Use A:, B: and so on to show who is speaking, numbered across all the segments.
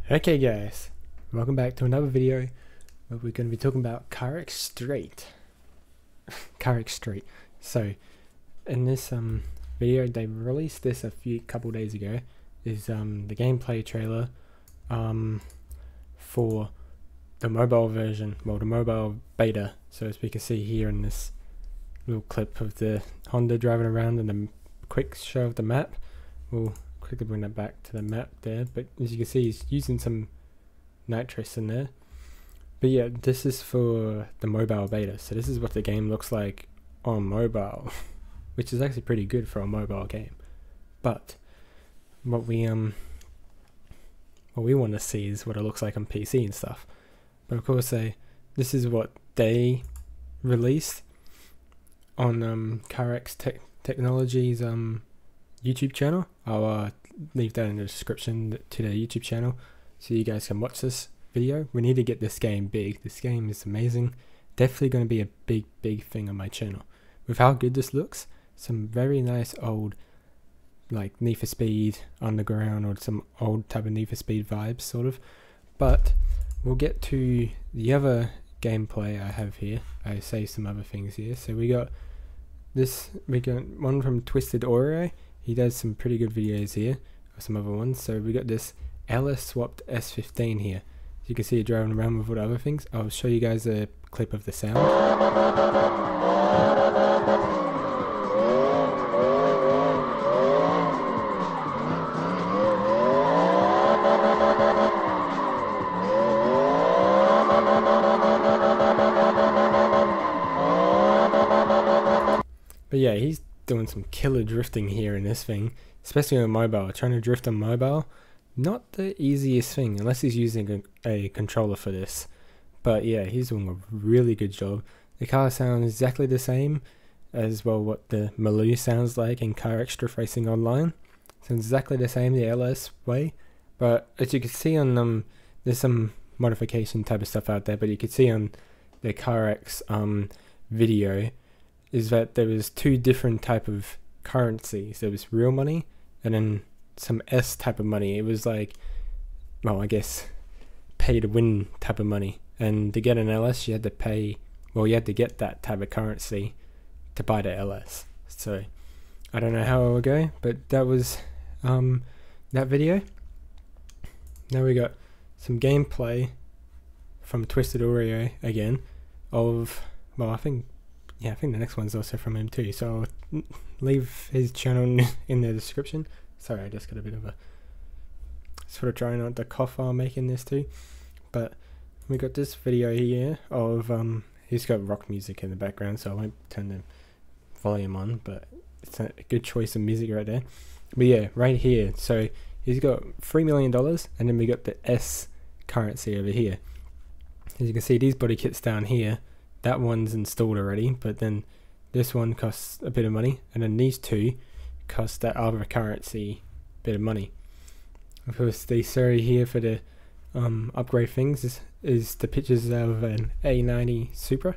A: Okay guys, welcome back to another video where we're going to be talking about carx Street. carx Street. So in this video, they released this a couple days ago, is the gameplay trailer for the mobile version, well the mobile beta. So as we can see here in this little clip of the Honda driving around and a quick show of the map. We'll quickly bring that back to the map there, but as you can see he's using some Nitrous in there. But yeah, this is for the mobile beta, so this is what the game looks like on mobile which is actually pretty good for a mobile game. But what we want to see is what it looks like on PC and stuff. But of course this is what they released on carx Technologies YouTube channel. I'll leave that in the description to their YouTube channel so you guys can watch this video. We need to get this game big. This game is amazing. Definitely going to be a big thing on my channel. With how good this looks, some very nice old like Need for Speed Underground or some old type of Need for Speed vibes sort of. But we'll get to the other gameplay I have here. I say some other things here. So we got one from Twisted Oreo. He does some pretty good videos here, or some other ones. So we got this LS swapped S15 here. As you can see it driving around with all the other things. I'll show you guys a clip of the sound. But yeah, he's doing some killer drifting here in this thing, especially on mobile. Trying to drift on mobile, not the easiest thing unless he's using a controller for this. But yeah, he's doing a really good job. The car sounds exactly the same as well what the Maloo sounds like in Car Extra Racing Online. Sounds exactly the same the LS way. But as you can see on there's some modification type of stuff out there, but you can see on the carx video is that there was two different type of currencies. There was real money and then some S type of money. It was like, well, I guess pay to win type of money. And to get an LS you had to pay, well, you had to get that type of currency to buy the LS. So I don't know how it will go, but that was that video. Now we got some gameplay from Twisted Oreo again of, well, I think the next one's also from him too, so I'll leave his channel in the description. Sorry, I just got a bit of a sort of trying not to cough while making this too. But we got this video here of he's got rock music in the background, so I won't turn the volume on, but it's a good choice of music right there. But yeah, right here, so he's got $3 million, and then we got the S currency over here. As you can see, these body kits down here, that one's installed already, but then this one costs a bit of money, and then these two cost that other currency bit of money. Of course, the story here for the upgrade things is the pictures of an A90 Supra.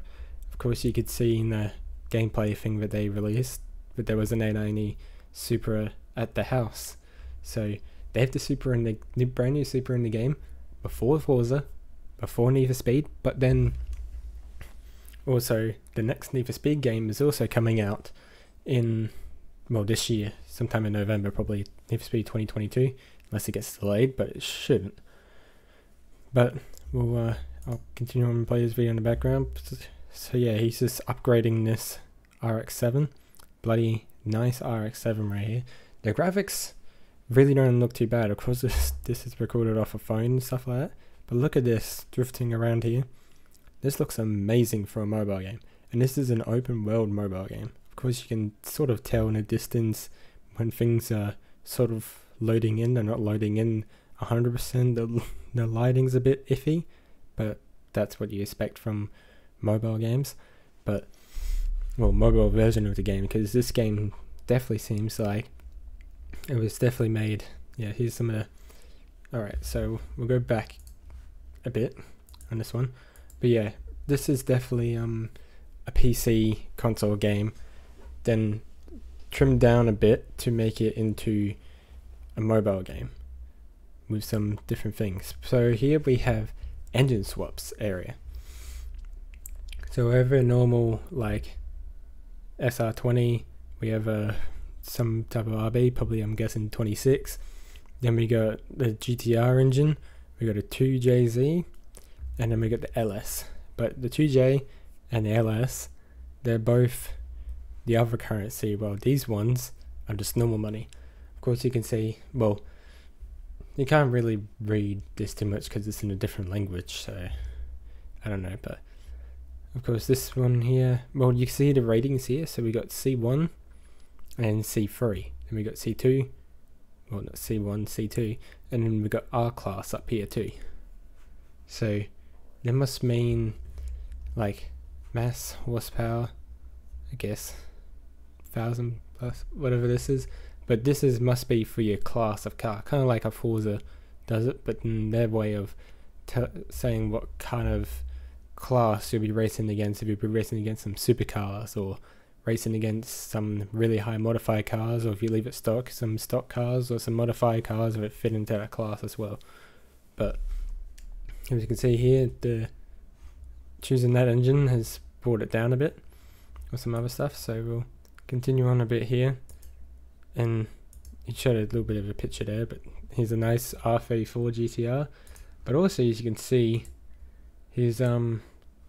A: Of course, you could see in the gameplay thing that they released that there was an A90 Supra at the house. So they have the Supra in the brand new Supra in the game before Forza, before Need for Speed, but then also the next Need for Speed game is also coming out in, well, this year, sometime in November, probably Need for Speed 2022, unless it gets delayed, but it shouldn't. But we'll I'll continue on and play this video in the background. So yeah, he's just upgrading this RX-7, bloody nice RX-7 right here. The graphics really don't look too bad. Of course, this is recorded off a phone and stuff like that. But look at this drifting around here. This looks amazing for a mobile game, and this is an open world mobile game. Of course, you can sort of tell in the distance when things are sort of loading in. They're not loading in 100%. The lighting's a bit iffy, but that's what you expect from mobile games. But, well, mobile version of the game, because this game definitely seems like it was definitely made. Yeah, here's some of the. Alright, so we'll go back a bit on this one. But yeah, this is definitely a PC console game, then trimmed down a bit to make it into a mobile game. with some different things. So here we have engine swaps area. So over a normal like SR20, we have some type of RB, probably I'm guessing 26. Then we got the GTR engine, we got a 2JZ, and then we got the LS. But the 2J and the LS, they're both the other currency, while these ones are just normal money. Of course you can see, well, you can't really read this too much because it's in a different language, so I don't know, but of course this one here, well, you can see the ratings here. So we got C1 and C3, and we got C2, well, not C1, C2, and then we got R class up here too. So that must mean like mass horsepower, I guess 1000 plus, whatever this is. But this is must be for your class of car, kind of like a Forza does it, but in their way of saying what kind of class you'll be racing against. If you'll be racing against some supercars, or racing against some really high modified cars, or if you leave it stock, some stock cars or some modified cars that fit into that class as well. But as you can see here, the choosing that engine has brought it down a bit, or some other stuff. So we'll continue on a bit here, and it showed a little bit of a picture there, but here's a nice R34 Gtr. But also, as you can see, his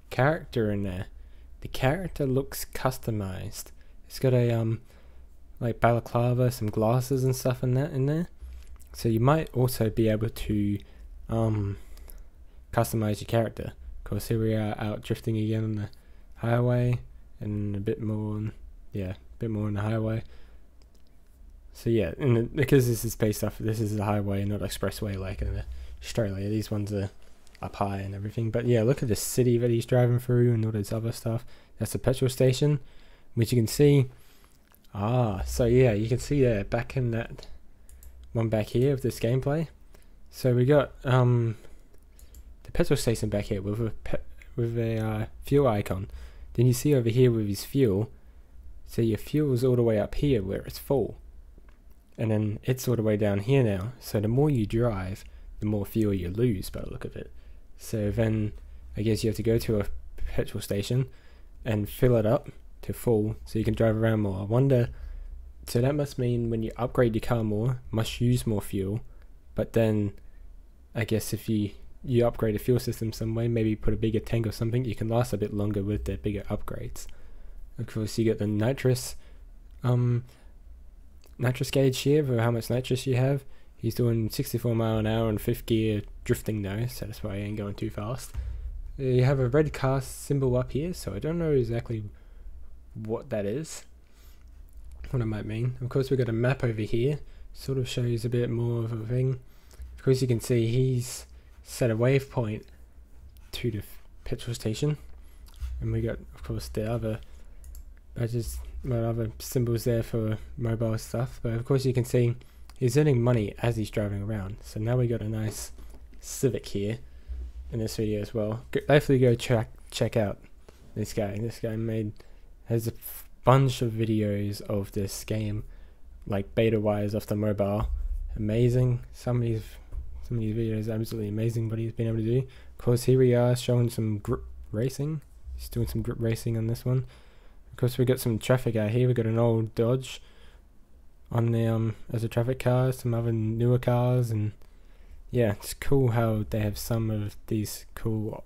A: character in there. The character looks customized. It's got a like balaclava, some glasses and stuff in there. So you might also be able to customize your character. Of course, here we are out drifting again on the highway, and a bit more on, yeah, a bit more on the highway. So yeah, and because this is based off, this is a highway, not expressway like in Australia. These ones are up high and everything. But yeah, look at the city that he's driving through and all this other stuff. That's the petrol station, which you can see. So yeah, you can see there back in that one back here of this gameplay. So we got the petrol station back here with a fuel icon. Then you see over here with his fuel. So your fuel's all the way up here where it's full, and then it's all the way down here now. So the more you drive, the more fuel you lose by the look of it. So then I guess you have to go to a petrol station and fill it up to full so you can drive around more. I wonder, so that must mean when you upgrade your car more, must use more fuel. But then I guess if you upgrade a fuel system some way, maybe put a bigger tank or something, you can last a bit longer with the bigger upgrades. Of course you get the nitrous gauge here for how much nitrous you have. He's doing 64 mile an hour and 5th gear drifting though, so that's why he ain't going too fast. You have a red car symbol up here, so I don't know exactly what that is, what it might mean. Of course we got a map over here, sort of shows a bit more of a thing. Of course you can see he's set a waypoint to the petrol station, and we got of course the other badges, well, other symbols there for mobile stuff. But of course you can see he's earning money as he's driving around. So now we got a nice Civic here in this video as well. Definitely go check out this guy. This guy has a bunch of videos of this game, like beta wise off the mobile. Amazing. Some of these videos are absolutely amazing what he's been able to do. Of course, here we are showing some grip racing. He's doing some grip racing on this one. Of course, we got some traffic out here. We got an old Dodge on the as a traffic car, some other newer cars, and yeah, it's cool how they have some of these cool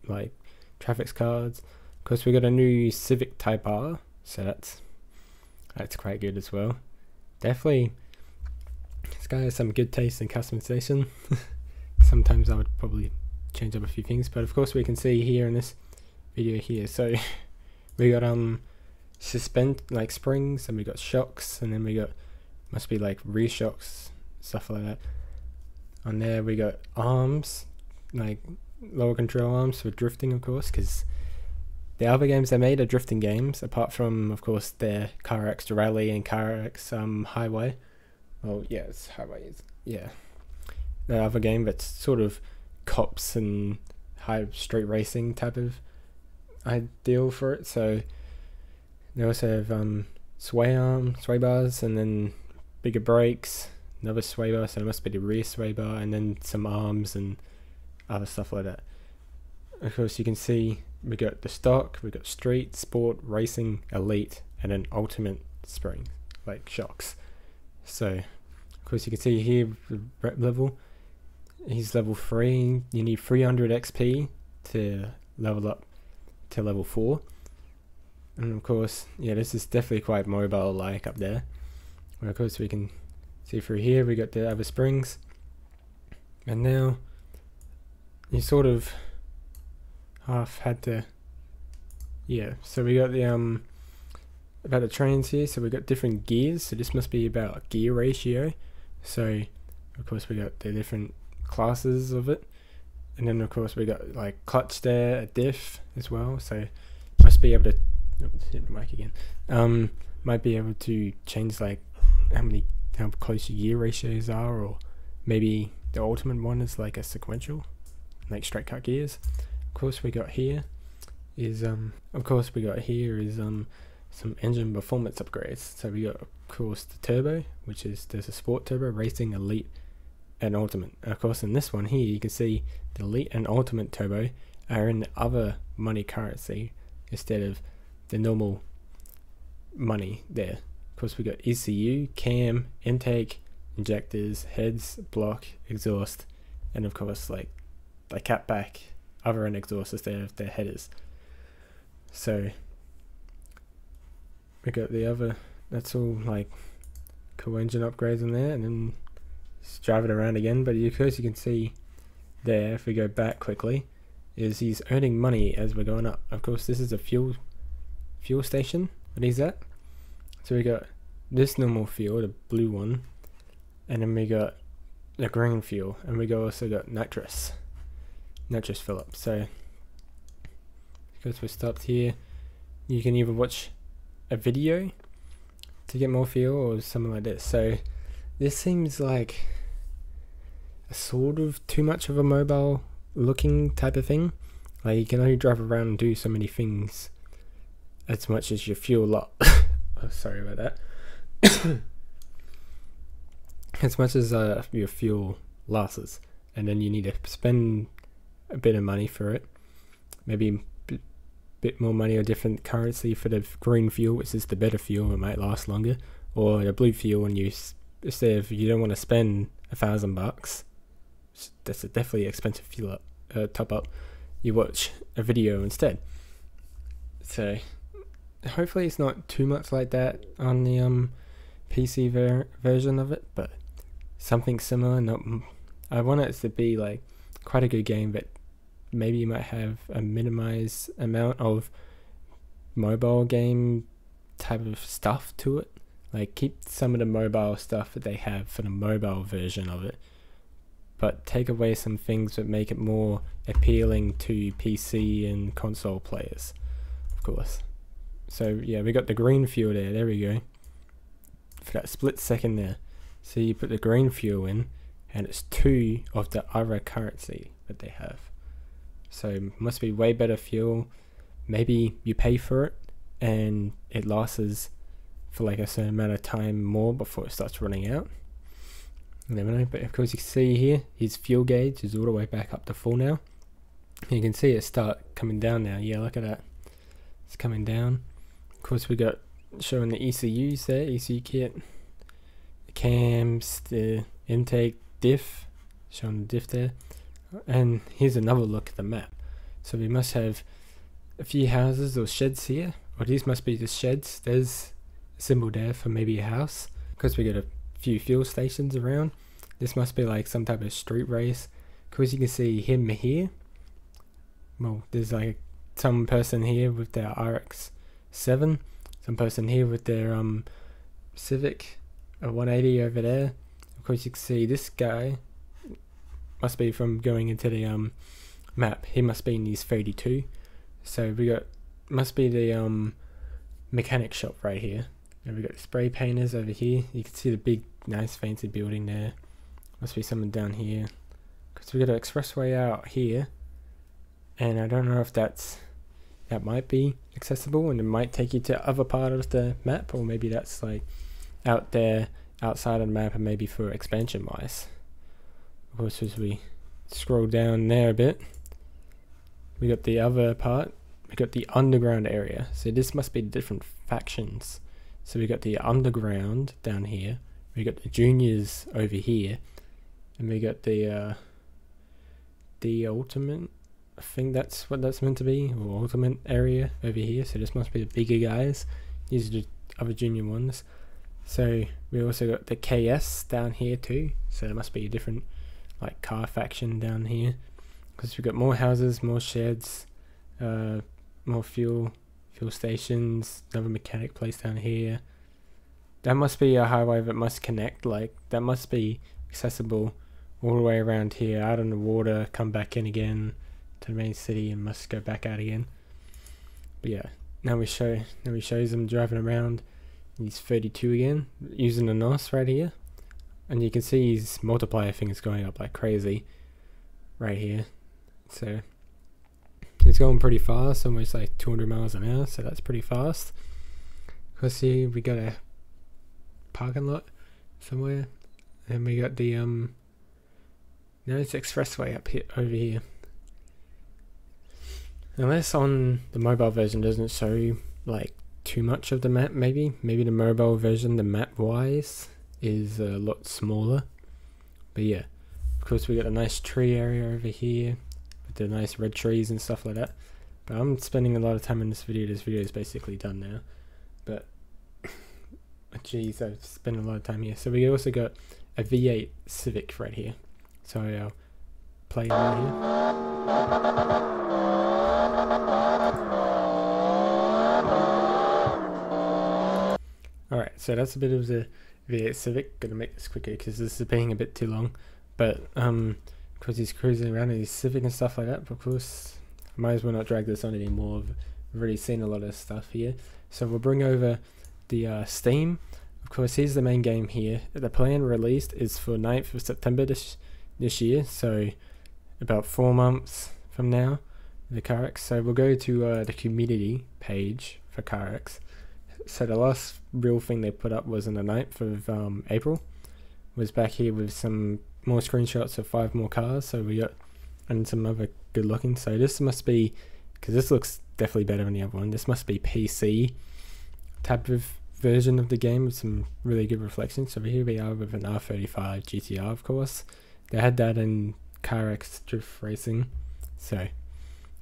A: like traffic cards. Of course, we got a new Civic Type R, so that's quite good as well. Definitely, this guy has some good taste in customization. Sometimes I would probably change up a few things, but of course we can see here in this video here. So we got like springs, and we got shocks, and then we got must be like rear shocks, stuff like that. On there we got arms, like lower control arms for drifting, of course, because the other games they made are drifting games, apart from of course their carx rally and carx highway. Well, yeah, it's highway. Yeah, the other game that's sort of cops and high street racing type of ideal for it. So they also have sway bars, and then bigger brakes, another sway bar, so it must be the rear sway bar, and then some arms and other stuff like that. Of course, you can see we got the stock, we got street, sport, racing, elite, and then ultimate spring, like shocks. So, of course, you can see here the rep level. He's level 3. You need 300 XP to level up to level 4. And of course, yeah, this is definitely quite mobile-like up there. And of course, we can see through here we got the other springs. And now you sort of half had to, yeah, so we got the about the trains here. So we got different gears, so this must be about gear ratio. So of course we got the different classes of it, and then of course we got like clutch there, a diff as well, so must be able to hit the mic again, might be able to change like how close your gear ratios are, or maybe the ultimate one is like a sequential, like straight cut gears. Of course we got here is some engine performance upgrades. So we got of course the turbo, which is there's a sport turbo, racing, elite, and ultimate. And of course in this one here you can see the elite and ultimate turbo are in the other money currency instead of the normal money there. Of course we got ECU, cam, intake, injectors, heads, block, exhaust, and of course like they cat back other end exhaust instead of their headers. So we got the other, that's all like cool engine upgrades in there, and then just drive it around again. But of course you can see there, if we go back quickly, is he's earning money as we're going up. Of course this is a fuel station that he's at. So we got this normal fuel, the blue one, and then we got the green fuel, and we also got nitrous fill up. So because we're stopped here, you can either watch a video to get more fuel or something like this. So this seems like a sort of too much of a mobile looking type of thing. Like you can only drive around and do so many things as much as your fuel oh, sorry about that. As much as your fuel lasts, and then you need to spend a bit of money for it, maybe bit more money or different currency for the green fuel, which is the better fuel, it might last longer, or the blue fuel, and you instead of, you don't want to spend $1,000, that's a definitely expensive fuel top up, you watch a video instead. So hopefully it's not too much like that on the PC version of it, but something similar. Not, I want it to be like quite a good game, but maybe you might have a minimized amount of mobile game type of stuff to it. Like keep some of the mobile stuff that they have for the mobile version of it, but take away some things that make it more appealing to PC and console players, of course. So yeah, we got the green fuel there we go, for that split second there. So you put the green fuel in, and it's 2 of the other currency that they have. So must be way better fuel. Maybe you pay for it and it lasts for like a certain amount of time more before it starts running out. You never know. But of course you can see here his fuel gauge is all the way back up to full now. And you can see it start coming down now. Yeah, look at that, it's coming down. Of course we got showing the ECUs there, ECU kit, the cams, the intake, diff, showing the diff there. And here's another look at the map. So we must have a few houses or sheds here, or these must be the sheds. There's a symbol there for maybe a house, because we got a few fuel stations around. This must be like some type of street race, because you can see him here. Well, there's like some person here with their RX-7, some person here with their Civic, a 180 over there. Of course you can see this guy must be from going into the map. He must be in his 32. So we got, must be the mechanic shop right here. And we got spray painters over here. You can see the big nice fancy building there. Must be someone down here, because we got an expressway out here, and I don't know if that might be accessible, and it might take you to other part of the map, or maybe that's like out there outside of the map and maybe for expansion wise. Of course, as we scroll down there a bit, we got the other part. We got the underground area. So this must be different factions. So we got the underground down here. We got the juniors over here, and we got the ultimate. I think that's what that's meant to be, or ultimate area over here. So this must be the bigger guys. These are the other junior ones. So we also got the KS down here too. So there must be a different like car faction down here, because we've got more houses, more sheds, more fuel stations, another mechanic place down here. That must be a highway that must connect, like that must be accessible all the way around here, out on the water, come back in again to the main city and must go back out again. But yeah, now we shows him driving around. He's 32 again, using the NOS right here, and you can see his multiplier thing is going up like crazy right here. So it's going pretty fast, almost like 200 miles an hour, so that's pretty fast. Because here we got a parking lot somewhere, and we got the no, it's expressway up here, over here. Unless on the mobile version doesn't show you like too much of the map, maybe the mobile version, the map wise, is a lot smaller. But yeah, of course we got a nice tree area over here with the nice red trees and stuff like that. But I'm spending a lot of time in this video. This video is basically done now, but geez, I've spent a lot of time here. So we also got a V8 Civic right here. So I'll play it right here. Alright, so that's a bit of the V8 Civic. Gonna make this quicker because this is being a bit too long. But because he's cruising around in his Civic and stuff like that, but of course I might as well not drag this on anymore. I've already seen a lot of stuff here. So we'll bring over the Steam. Of course, here's the main game here. The plan released is for 9th of September this year, so about 4 months from now, the carx. So we'll go to the community page for carx. So the last real thing they put up was on the 9th of April. Was back here with some more screenshots of 5 more cars. So we got, and some other good looking. So this must be, because this looks definitely better than the other one. This must be PC type of version of the game with some really good reflections. So here we are with an R35 Gtr, of course. They had that in carx drift racing. So,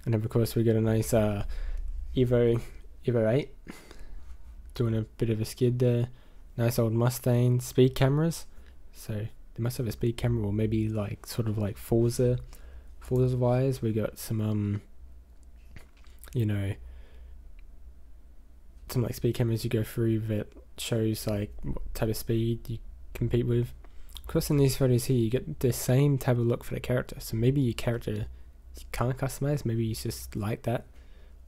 A: and then of course we got a nice Evo 8 doing a bit of a skid there. Nice old Mustang speed cameras. So they must have a speed camera, or maybe like sort of like Forza wise. We got some you know, some like speed cameras you go through that shows like what type of speed you compete with. Of course, in these photos here you get the same type of look for the character. So maybe your character you can't customize, maybe you just like that.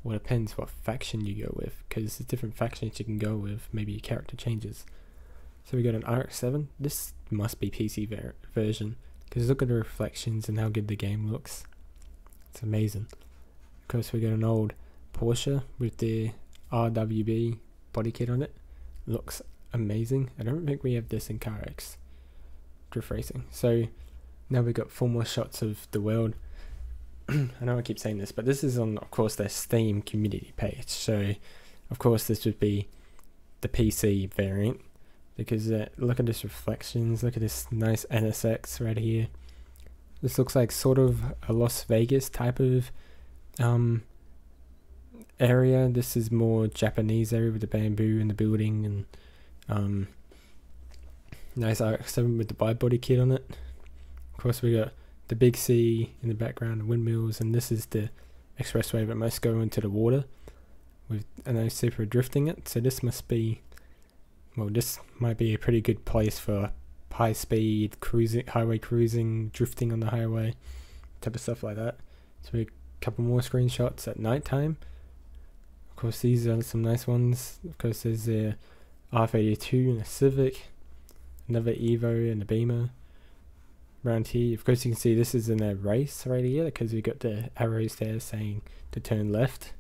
A: Well, it depends what faction you go with, because there's different factions you can go with. Maybe your character changes. So we got an RX-7. This must be PC version, because look at the reflections and how good the game looks. It's amazing. Of course, we got an old Porsche with the RWB body kit on it. Looks amazing. I don't think we have this in carx drift racing. So now we got 4 more shots of the world. I know I keep saying this, but this is on, of course, their Steam community page. So, of course, this would be the PC variant, because look at this reflections. Look at this nice NSX right here. This looks like sort of a Las Vegas type of area. This is more Japanese area with the bamboo and the building, and nice RX-7 with the wide body kit on it. Of course, we got the big sea in the background, windmills, and this is the expressway that must go into the water with a nice super drifting it. So this must be, well, this might be a pretty good place for high speed cruising, highway cruising, drifting on the highway, type of stuff like that. So we have a couple more screenshots at night time. Of course, these are some nice ones. Of course, there's the R32 and a Civic, another Evo and a Beamer. Around here, of course, you can see this is in a race right here, because we got the arrows there saying to turn left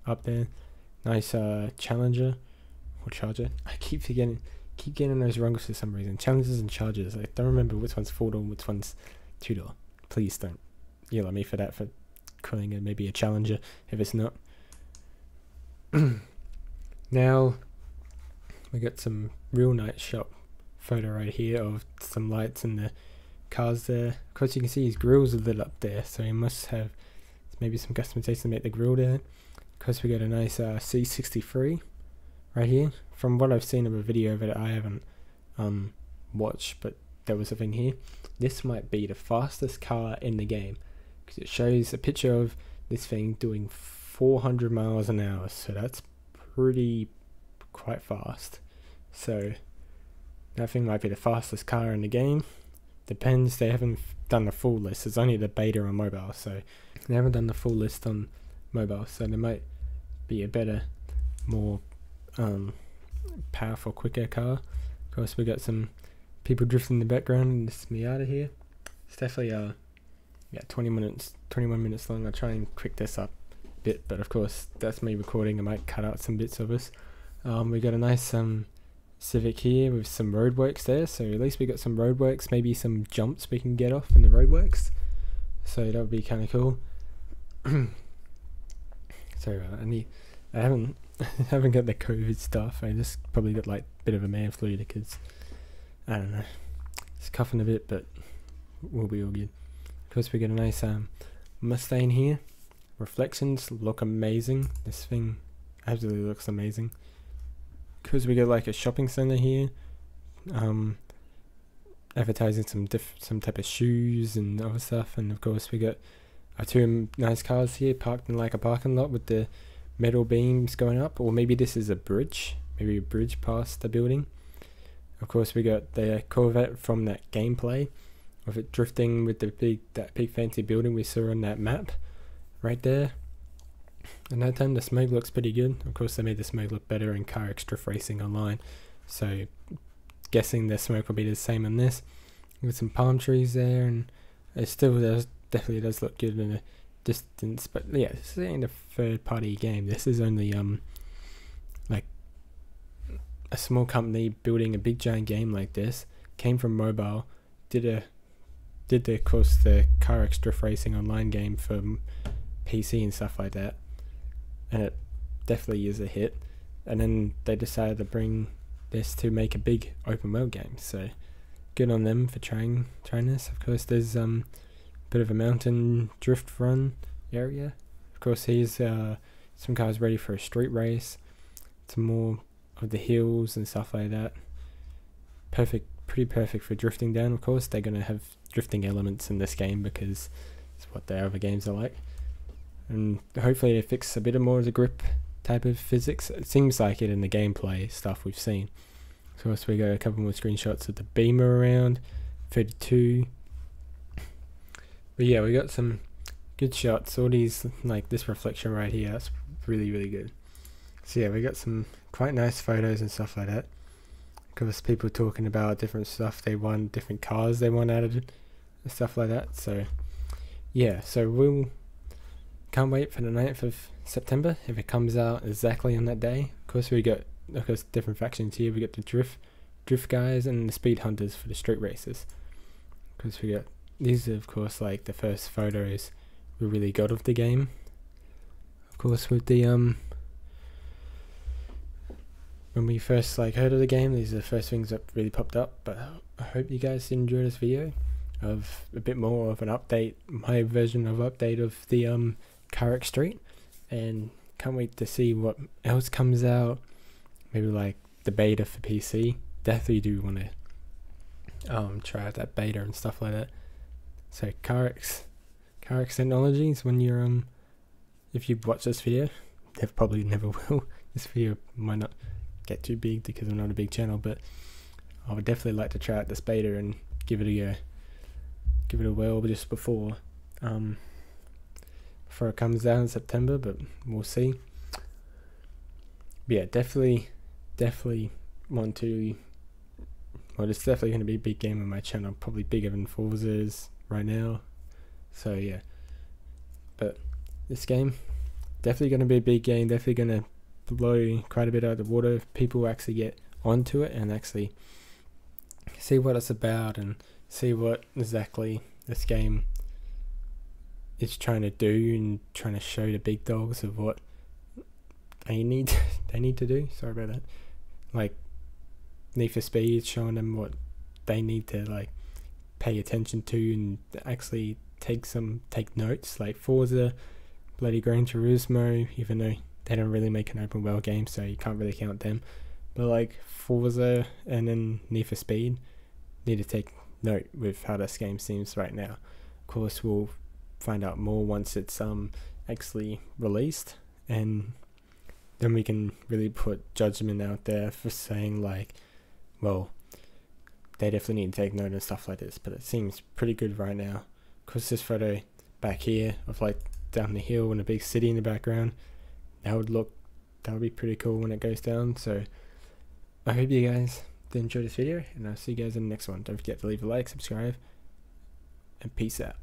A: up there. Nice Challenger or Charger. I keep keep getting those wrong for some reason. Challenges and charges. I don't remember which one's $4 and which one's $2. Please don't yell at me for that, for calling it maybe a challenger if it's not. Now we got some real nice shot photo right here of some lights in the cars there. Of course, you can see his grills are lit up there, so he must have maybe some customization to make the grill there. Of course, we got a nice C63 right here. From what I've seen of a video of it, I haven't watched, but there was a thing here. This might be the fastest car in the game, because it shows a picture of this thing doing 400 miles an hour, so that's quite fast. So that thing might be the fastest car in the game. Depends, they haven't done the full list. It's only the beta on mobile, so they haven't done the full list on mobile, so there might be a better, more powerful, quicker car. Of course, we got some people drifting in the background, and this Miata here. It's definitely 21 minutes long. I'll try and quick this up a bit, but of course that's me recording. I might cut out some bits of us. We got a nice Civic here with some roadworks there, so at least we got some roadworks, maybe some jumps we can get off in the roadworks, so that would be kind of cool. Sorry about that. I haven't got the COVID stuff. I just probably got like a bit of a man flu because I don't know, it's coughing a bit, but we'll be all good. Of course, we got a nice Mustang here. Reflections look amazing. This thing absolutely looks amazing. Because we got like a shopping center here, advertising some type of shoes and other stuff, and of course we got our two nice cars here parked in like a parking lot with the metal beams going up, or maybe this is a bridge, maybe a bridge past the building. Of course, we got the Corvette from that gameplay of it drifting with that big fancy building we saw on that map right there. And that time the smoke looks pretty good. Of course, they made the smoke look better in carx drift racing online, so guessing the smoke will be the same on this. With some palm trees there, and it still definitely does look good in the distance. But yeah, this ain't a third party game. This is only like a small company building a big giant game like this. Came from mobile, did of course the carx drift racing online game for PC and stuff like that, and it definitely is a hit. And then they decided to bring this to make a big open world game, so good on them for trying this. Of course, there's bit of a mountain drift run area. Of course, here's some cars ready for a street race. Some more of the hills and stuff like that. Pretty perfect for drifting down. Of course, they're gonna have drifting elements in this game because it's what their other games are like. And hopefully they fix a bit more of the grip type of physics. It seems like it in the gameplay stuff we've seen. So of course we got a couple more screenshots of the beamer around 32. But yeah, we got some good shots. All these, like this reflection right here, that's really good. So yeah, we got some quite nice photos and stuff like that. Of course, people talking about different stuff they want, different cars they want added and stuff like that. So yeah, so can't wait for the 9th of September if it comes out exactly on that day. Of course, we got different factions here. We got the drift guys and the speed hunters for the street races. Of course, we got these are of course like the first photos we really got of the game. Of course, with the when we first like heard of the game, these are the first things that really popped up. But I hope you guys enjoy this video of a bit more of an update, my version of update of the carx Street, and can't wait to see what else comes out. Maybe like the beta for PC. Definitely do want to try out that beta and stuff like that. So carx technologies, when you're if you watch this video, they probably never will. This video might not get too big because I'm not a big channel, but I would definitely like to try out this beta and give it a whirl just before it comes out in September, but we'll see. But yeah, definitely want to. Well, it's definitely going to be a big game on my channel, probably bigger than Forza's right now. So yeah, but this game definitely going to be a big game. Definitely going to blow quite a bit out of the water if people actually get onto it and actually see what it's about and see what exactly this game is trying to do and trying to show the big dogs of what they need to do. Sorry about that. Like Need for Speed, showing them what they need to like pay attention to and actually take notes. Like Forza, bloody Gran Turismo, even though they don't really make an open world game, so you can't really count them. But like Forza and then Need for Speed need to take note with how this game seems right now. Of course, we'll find out more once it's actually released, and then we can really put judgment out there for saying like, well, they definitely need to take note and stuff like this. But it seems pretty good right now. Because this photo back here of like down the hill and a big city in the background, that would be pretty cool when it goes down. So I hope you guys did enjoy this video, and I'll see you guys in the next one. Don't forget to leave a like, subscribe, and peace out.